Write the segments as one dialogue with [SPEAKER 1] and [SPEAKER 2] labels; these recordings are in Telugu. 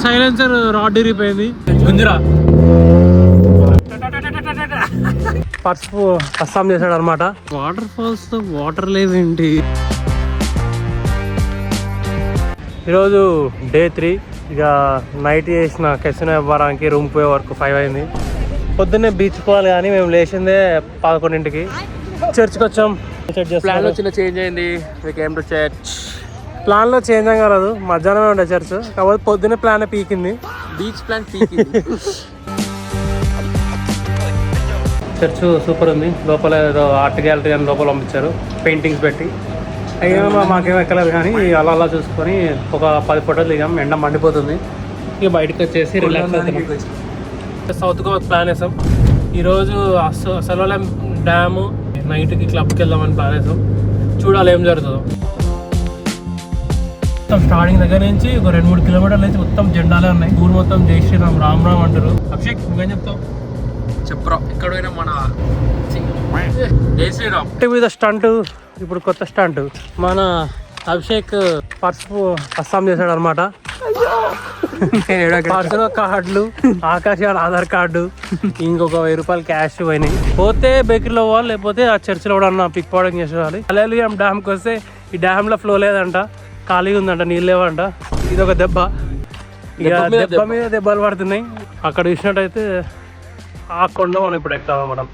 [SPEAKER 1] సైలెన్సర్ రాడ్ ఇరిగిపోయింది. గుంజరా పర్సు అస్సాం చేశాడు అనమాట. వాటర్ ఫాల్స్ తో వాటర్ లేవేంటి? ఈరోజు డే 3. ఇక నైట్ చేసిన కెసినో ఇవ్వడానికి రూమ్ పోయే వరకు 5 అయింది. పొద్దున్నే బీచ్ పోవాలి కానీ మేము లేచిందే 11ంటికి. చర్చ్కి వచ్చాం.
[SPEAKER 2] ప్లాన్ చిన్న చేంజ్ అయింది. We came to church.
[SPEAKER 1] ప్లాన్లో చేంజ్ ఏం కాలేదు, మధ్యాహ్నమే ఉండే చర్చ్. కాకపోతే పొద్దున్నే ప్లాన్ పీకింది.
[SPEAKER 2] బీచ్ ప్లాన్ పీకింది.
[SPEAKER 1] చర్చ్ సూపర్ ఉంది. లోపల ఏదో ఆర్ట్ గ్యాలరీ అని లోపల పంపించారు పెయింటింగ్స్ పెట్టి. అయినా మాకేం ఎక్కలేదు కానీ అలా చూసుకొని ఒక 10 ఫోటోలు దిగాం. ఎండ మండిపోతుంది. ఇక బయటకు వచ్చేసి రిలాక్స్ అవుతున్నాం. సౌత్ గోవా ప్లాన్ వేసాం. ఈరోజు సలోలం డ్యాము నైట్కి క్లబ్కి వెళ్దామని ప్లాన్ వేసాం. చూడాలి ఏం జరుగుతుందో. మొత్తం స్టార్టింగ్ దగ్గర నుంచి ఒక 2-3 కిలోమీటర్ల నుంచి మొత్తం జెండాలే ఉన్నాయి. ఊరు మొత్తం జై శ్రీరామ్ రామ్ రామ్ అంటారు. అభిషేక్ నువ్వేం చెప్తావు?
[SPEAKER 2] చెప్పరా ఎక్కడైనా మన జై శ్రీరామ్
[SPEAKER 1] మీద స్టంట్. ఇప్పుడు కొత్త స్టంట్ మన అభిషేక్ పర్సు అస్సాం చేశాడు అనమాట. పర్సులో కార్డులు, ఆకాశ ఆధార్ కార్డు, ఇంకొక 1000 రూపాయలు క్యాష్ పోయినాయి. పోతే బేకరీలో పోవాలి, లేకపోతే ఆ చర్చిలో కూడా అన్న పిక్ పాడింగ్ చేసేవాలి. అలెలుయా డ్యామ్కి వస్తే ఈ డ్యామ్లో ఫ్లో లేదంట, ఖాళీగా ఉందంట, నీళ్ళు లేవంట. ఇది ఒక దెబ్బ. ఇక దెబ్బ మీద దెబ్బలు పడుతున్నాయి. అక్కడ చూసినట్టయితే ఆ కొండ మనం ఇప్పుడు ఎక్కుతాం మనం.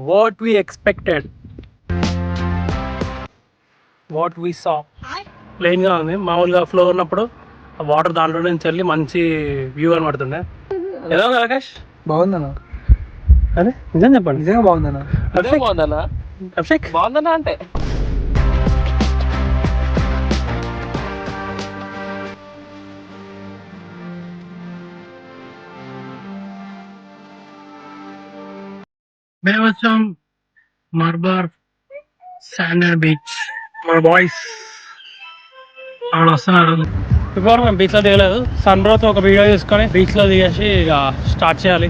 [SPEAKER 1] What we expected, what we saw. ప్లెయిన్గా ఉంది. మామూలుగా ఫ్లో ఉన్నప్పుడు ఆ వాటర్ దాంట్లో నుంచి వెళ్ళి మంచి వ్యూ అని పడుతుండే. ఎలా ఉంది ఆకాష్?
[SPEAKER 2] బాగుందన్నా.
[SPEAKER 1] అదే నిజం చెప్పండి.
[SPEAKER 2] నిజంగా బాగుందన్నా.
[SPEAKER 1] బాగుందన్నా అభిషేక్?
[SPEAKER 2] బాగుందన్నా అంటే
[SPEAKER 1] మేము వచ్చాం మార్బార్ శాండ్ బీచ్. మన బాయ్స్ అక్కడ వస్తున్నారు. ఇప్పుడు మేము బీచ్లో దిగలేదు. సన్ బ్రోతో ఒక వీడియో తీసుకొని బీచ్లో దిగేసి ఇక స్టార్ట్ చేయాలి.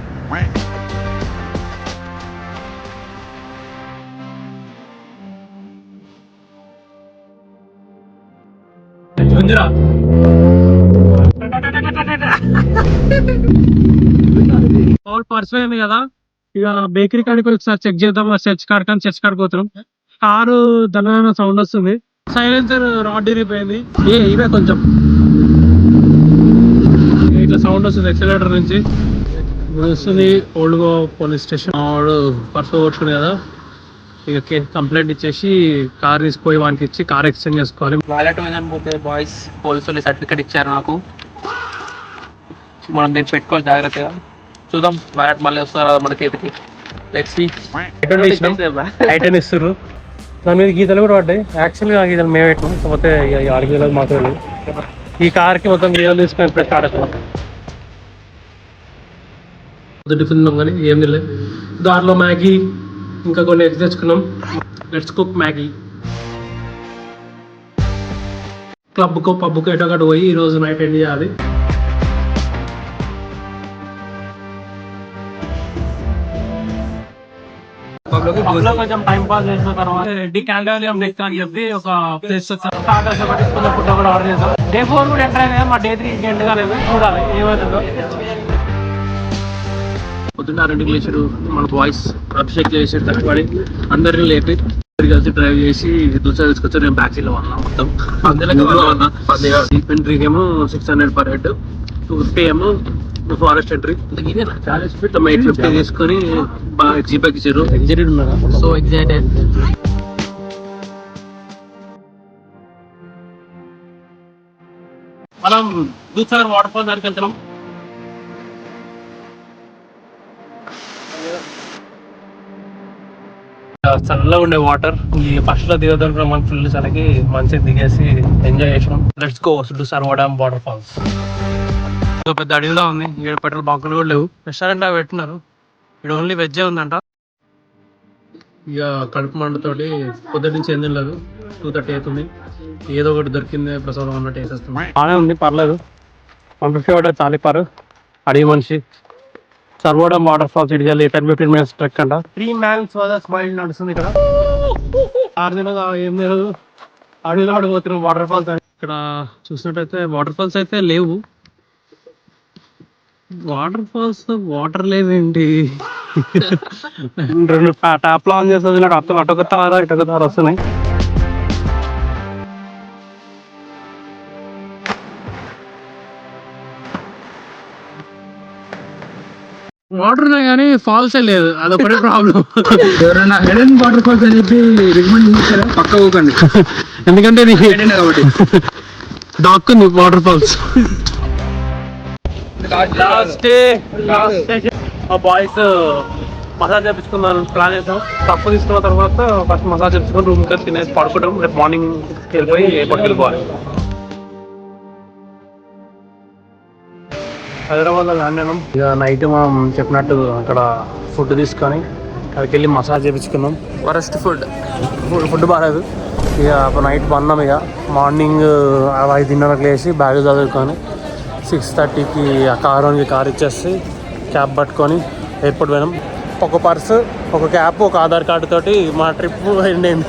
[SPEAKER 1] పర్స్ అయింది కదా, ఇక బేకరీ కాడికి ఒకసారి చెక్ చేద్దాం. చర్చ్ కాడికి అని చర్చ్ కాడికి పోతున్నాం. కారు ధనమైన సౌండ్ వస్తుంది. సైలెన్సర్ రాడ్ ఇరిగిపోయింది. ఇవే కొంచెం ఇట్లా సౌండ్ వస్తుంది ఎక్సలేటర్ నుంచి వస్తుంది. Old Goa police station. వాడు పర్స్ కొట్టుకుంది కదా, ఇక కేసు కంప్లైంట్ ఇచ్చేసి కార్ తీసుకుపోయి వానికి ఇచ్చి కార్ ఎక్స్చేంజ్ చేసుకోవాలి.
[SPEAKER 2] వాలెట్ పోతే బాయ్స్ పోలీసులు సర్టిఫికేట్ ఇచ్చారు నాకు. మనం నేను పెట్టుకోవాలి జాగ్రత్తగా. చూద్దాం వాలెట్ మళ్ళీ వస్తారా మన చేతికి.
[SPEAKER 1] ఐటెన్ ఇస్తారు. దాని మీద గీతలు కూడా పడ్డాయి. యాక్చువల్గా ఆ గీతలు మేము పెట్టినాం, కాకపోతే 6 గీతలు మాత్రమే. ఈ కార్కి మొత్తం గీతలు తీసుకొని ఇప్పుడు స్టార్ట్ అవుతున్నాం. టిఫిన్ కానీ ఏం తెలియదు. దారిలో మ్యాగీ ఇంకా కొన్ని ఎగ్స్ తెచ్చుకున్నాం. Let's cook Maggi. క్లబ్కో పబ్కో ఎటో ఒకటి పోయి ఈరోజు నైట్ ఎండ్ చేయాలి. కొంచెం టైం పాస్ చేసిన తర్వాత డికాండాలియం డెక్ అని చెప్పి ఒక ప్లేస్ ఫుడ్ కూడా ఆర్డర్ చేసాం. డే 4 కూడా ఎంటర్ అయినా, మా డే 3 ఎండ్ కాలేదు. చూడాలి ఏమవుతుందో. పొద్దున్న 2కి లేచాడు మన బాయ్స్. అభిషేక్ చేసాడు కష్టపడి అందరినీ లేపి కలిసి డ్రైవ్ చేసి దూసా తీసుకొచ్చారు. నేను బ్యాక్ సీట్లో ఉన్నా. మొత్తం ఎంట్రీకి ఏమో 600 పర్ హెడ్, 250 ఏమో ఫారెస్ట్ ఎంట్రీ. చాలా స్పీడ్ 850 తీసుకొని బాగా జీపాకి ఇచ్చారు. ఎగ్జైటెడ్ ఉన్నారా?
[SPEAKER 2] So excited.
[SPEAKER 1] మనం దూసాగర్ వాటర్ ఫాల్ దగ్గరికి వెళ్తున్నాం. చల్లగా ఉండే వాటర్. ఈ ఫస్ట్ లో దిగడం కూడా మనకి ఫుల్ చల్లకి మంచిగా దిగేసి ఎంజాయ్ చేసినాం. Let's go Dudhsagar water falls. పెద్ద అడవిలో ఉంది. ఇక్కడ పెట్రోల్ బంకులు కూడా లేవు. రెస్టారెంట్ అవి పెట్టినారు. ఇక్కడ ఓన్లీ వెజ్జే ఉందంట. ఇక కడుపు మంటతోటి పొద్దున్న నుంచి ఏం తినలేదు. 2:30 అవుతుంది. ఏదో ఒకటి దొరికింది ప్రసాదం అన్నట్టు వేసేస్తుంది. బాగానే ఉంది, పర్లేదు. 150 చాలిపారు. అడవి మనిషి. సర్వోడం వాటర్ ఫాల్స్ ఇటు 10-15 మినిట్స్ ట్రెక్ అంట. 3 మ్యాన్స్ స్మైల్ నడుస్తుంది ఇక్కడ. 6 దిన ఏం లేదు. అడవిలో ఆడిపోతున్నాం వాటర్ ఫాల్స్. ఇక్కడ చూసినట్టయితే వాటర్ ఫాల్స్ అయితే లేవు. వాటర్ లేవేంటి? రెండు ట్యాప్లు ఆన్ చేస్తుంది, నాకు అటొక తారా ఇటొక తార వస్తున్నాయి. వాటర్ కానీ ఫాల్సే లేదు, అదొకటే ప్రాబ్లం.
[SPEAKER 2] ఎవరైనా హెడెన్ వాటర్ ఫాల్స్ అని చెప్పి రికమెండ్ చేస్తారా? పక్క పోకండి,
[SPEAKER 1] ఎందుకంటే
[SPEAKER 2] కాబట్టి.
[SPEAKER 1] దాక్కుంది వాటర్ ఫాల్స్. మా బాయ్స్ మసాజ్ చేయించుకున్నాను ప్లాన్ చేసాం. తప్పు తీసుకున్న తర్వాత ఫస్ట్ మసాజ్ చేయించుకొని రూమ్ కి తినేసి పడుకుంటాం. రేపు మార్నింగ్ వెళ్ళిపోయి ఎయిర్పోర్ట్కి వెళ్ళిపోవాలి. హైదరాబాద్లో ల్యాండ్ అయినాం. ఇక నైట్ మనం చెప్పినట్టు అక్కడ ఫుడ్ తీసుకొని అక్కడికి వెళ్ళి మసాజ్ చేయించుకున్నాం.
[SPEAKER 2] వరస్ట్
[SPEAKER 1] ఫుడ్ బాగాలేదు. ఇక అప్పుడు నైట్ పన్నాం. ఇక మార్నింగ్ 5:30కి లేచి బ్యాగ్ చదువుకొని 6:30కి ఆ కార్ ఇచ్చేసి క్యాబ్ పట్టుకొని ఎయిర్పోర్ట్ పోయినాం. ఒక పర్సు, ఒక క్యాప్, ఒక ఆధార్ కార్డు తోటి మా ట్రిప్ ఎండ్ అయింది.